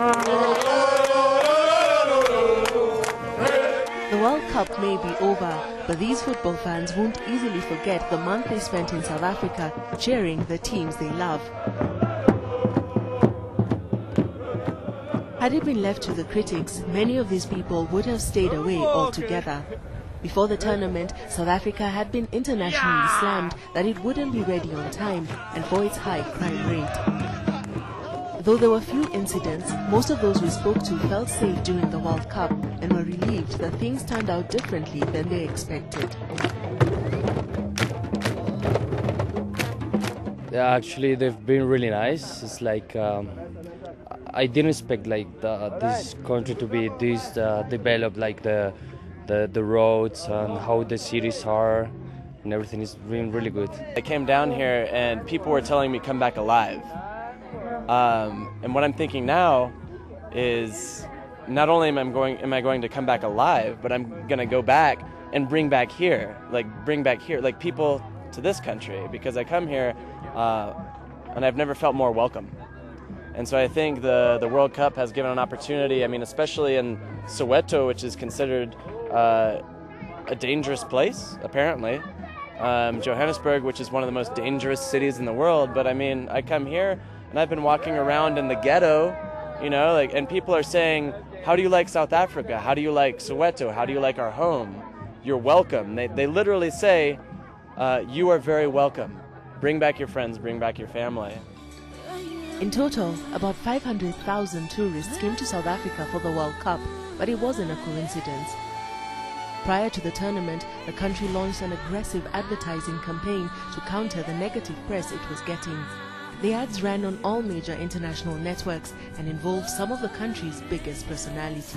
The World Cup may be over, but these football fans won't easily forget the month they spent in South Africa cheering the teams they love. Had it been left to the critics, many of these people would have stayed away altogether. Before the tournament, South Africa had been internationally slammed that it wouldn't be ready on time and for its high crime rate. Though there were few incidents, most of those we spoke to felt safe during the World Cup and were relieved that things turned out differently than they expected. Yeah, actually, they've been really nice. It's like I didn't expect like this country to be this developed, like the roads and how the cities are, and everything is been really good. I came down here and people were telling me come back alive. And what I'm thinking now is not only am I going to come back alive, but I'm going to go back and bring back people to this country, because I come here and I've never felt more welcome. And so I think the World Cup has given an opportunity, I mean, especially in Soweto, which is considered a dangerous place, apparently. Johannesburg, which is one of the most dangerous cities in the world. But I mean, I come here and I've been walking around in the ghetto, you know, and people are saying, how do you like South Africa? How do you like Soweto? How do you like our home? You're welcome. They literally say, you are very welcome. Bring back your friends, bring back your family. In total, about 500,000 tourists came to South Africa for the World Cup, but it wasn't a coincidence. Prior to the tournament, the country launched an aggressive advertising campaign to counter the negative press it was getting. The ads ran on all major international networks and involved some of the country's biggest personalities.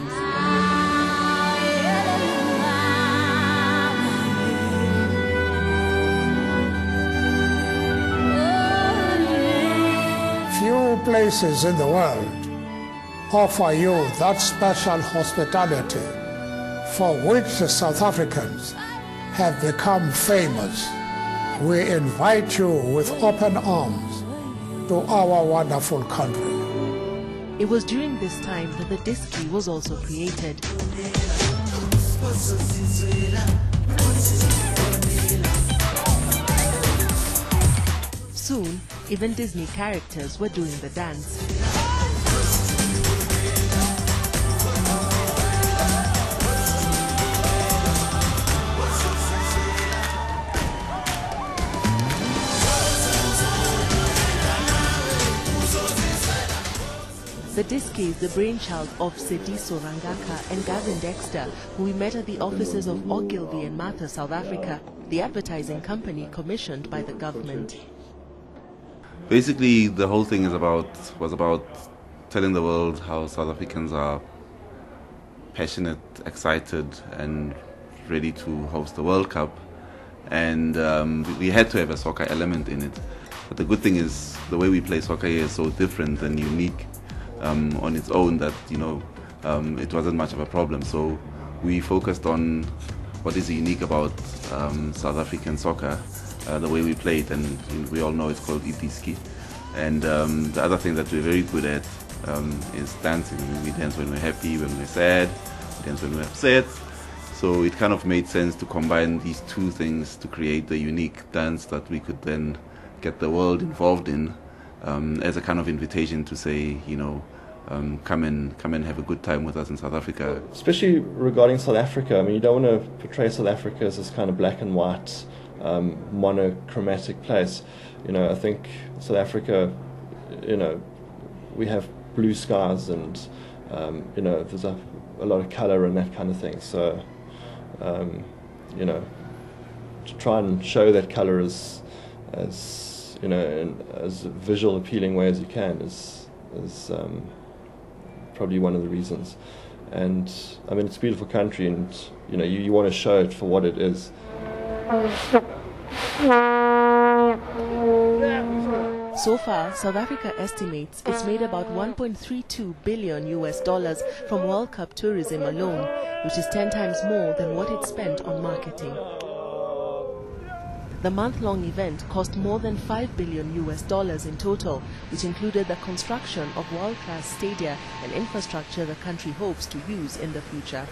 Few places in the world offer you that special hospitality for which the South Africans have become famous. We invite you with open arms to our wonderful country. It was during this time that the disc was also created. Soon, even Disney characters were doing the dance. The disc is the brainchild of Sediso Rangaka and Gavin Dexter, who we met at the offices of Ogilvy and Mather, South Africa, the advertising company commissioned by the government. Basically, the whole thing was about telling the world how South Africans are passionate, excited, and ready to host the World Cup. And we had to have a soccer element in it. But the good thing is, the way we play soccer here is so different and unique on its own that, you know, it wasn't much of a problem. So we focused on what is unique about South African soccer. The way we play it, and we all know it's called ipiski. And the other thing that we're very good at is dancing. I mean, we dance when we're happy, when we're sad, we dance when we're upset. So it kind of made sense to combine these two things to create the unique dance that we could then get the world involved in, as a kind of invitation to say, you know, come and have a good time with us in South Africa. Especially regarding South Africa, I mean, you don't want to portray South Africa as this kind of black and white, monochromatic place. You know, I think South Africa, you know, we have blue skies and, you know, there's a lot of colour and that kind of thing. So, you know, to try and show that colour as you know, in as visual appealing way as you can is probably one of the reasons. And I mean, it's a beautiful country, and you know, you want to show it for what it is. So far, South Africa estimates it's made about $1.32 billion from World Cup tourism alone, which is 10 times more than what it spent on marketing. The month-long event cost more than $5 billion in total, which included the construction of world-class stadia and infrastructure the country hopes to use in the future.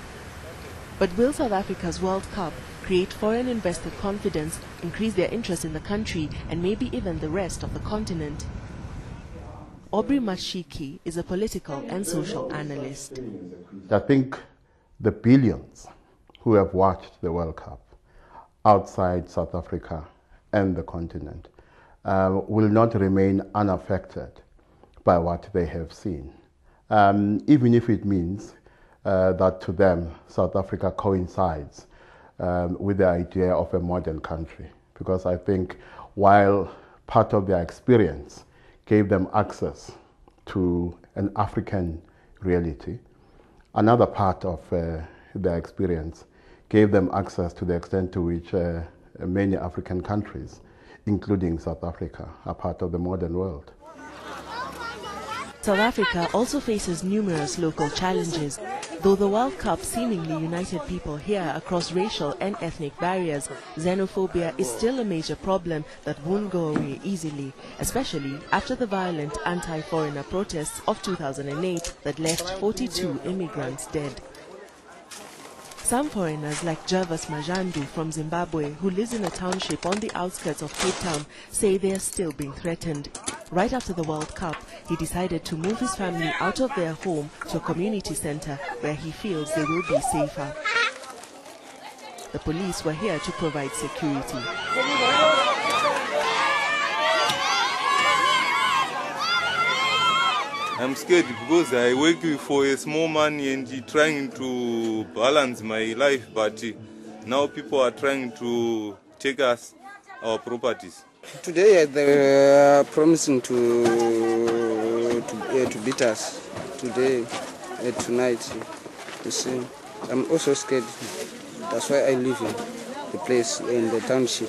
But will South Africa's World Cup create foreign investor confidence, increase their interest in the country and maybe even the rest of the continent? Aubrey Mashiki is a political and social analyst. I think the billions who have watched the World Cup outside South Africa and the continent will not remain unaffected by what they have seen, even if it means that to them South Africa coincides with the idea of a modern country. Because I think while part of their experience gave them access to an African reality, another part of their experience gave them access to the extent to which many African countries, including South Africa, are part of the modern world. South Africa also faces numerous local challenges. Though the World Cup seemingly united people here across racial and ethnic barriers, xenophobia is still a major problem that won't go away easily, especially after the violent anti-foreigner protests of 2008 that left 42 immigrants dead. Some foreigners like Jervis Majandu from Zimbabwe, who lives in a township on the outskirts of Cape Town, say they are still being threatened. Right after the World Cup, he decided to move his family out of their home to a community center where he feels they will be safer. The police were here to provide security. I'm scared because I work for a small money and trying to balance my life, but now people are trying to take us our properties. Today they are promising to beat us today, tonight. You see, I'm also scared. That's why I live in the place, in the township,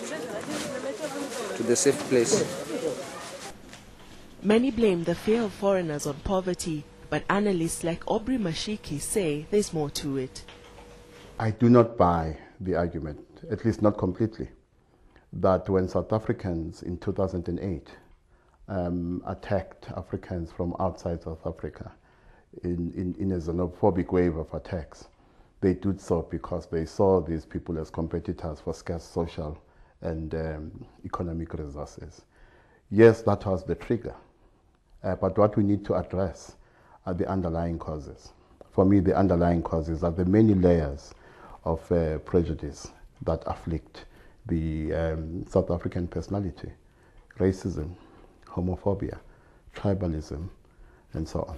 to the safe place. Many blame the fear of foreigners on poverty, but analysts like Aubrey Mashiki say there's more to it. I do not buy the argument, at least not completely, that when South Africans in 2008 attacked Africans from outside South Africa in a xenophobic wave of attacks, they did so because they saw these people as competitors for scarce social and economic resources. Yes, that was the trigger. But what we need to address are the underlying causes. For me, the underlying causes are the many layers of prejudice that afflict the South African personality: racism, homophobia, tribalism, and so on.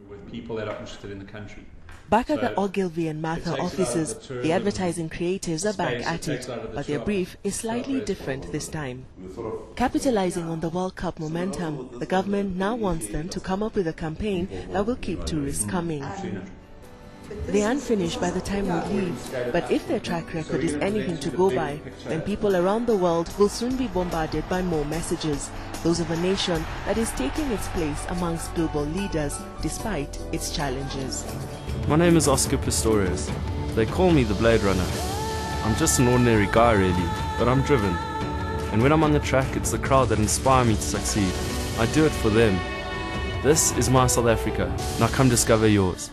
With people that are interested in the country. Back at the Ogilvy and Mather offices, the advertising creatives are back at it, but their brief is slightly different this time. Capitalizing on the World Cup momentum, the government now wants them to come up with a campaign that will keep tourists coming. They aren't finished by the time we leave, but if their track record is anything to go by, then people around the world will soon be bombarded by more messages, those of a nation that is taking its place amongst global leaders despite its challenges. My name is Oscar Pistorius. They call me the Blade Runner. I'm just an ordinary guy really, but I'm driven. And when I'm on the track, it's the crowd that inspire me to succeed. I do it for them. This is my South Africa. Now come discover yours.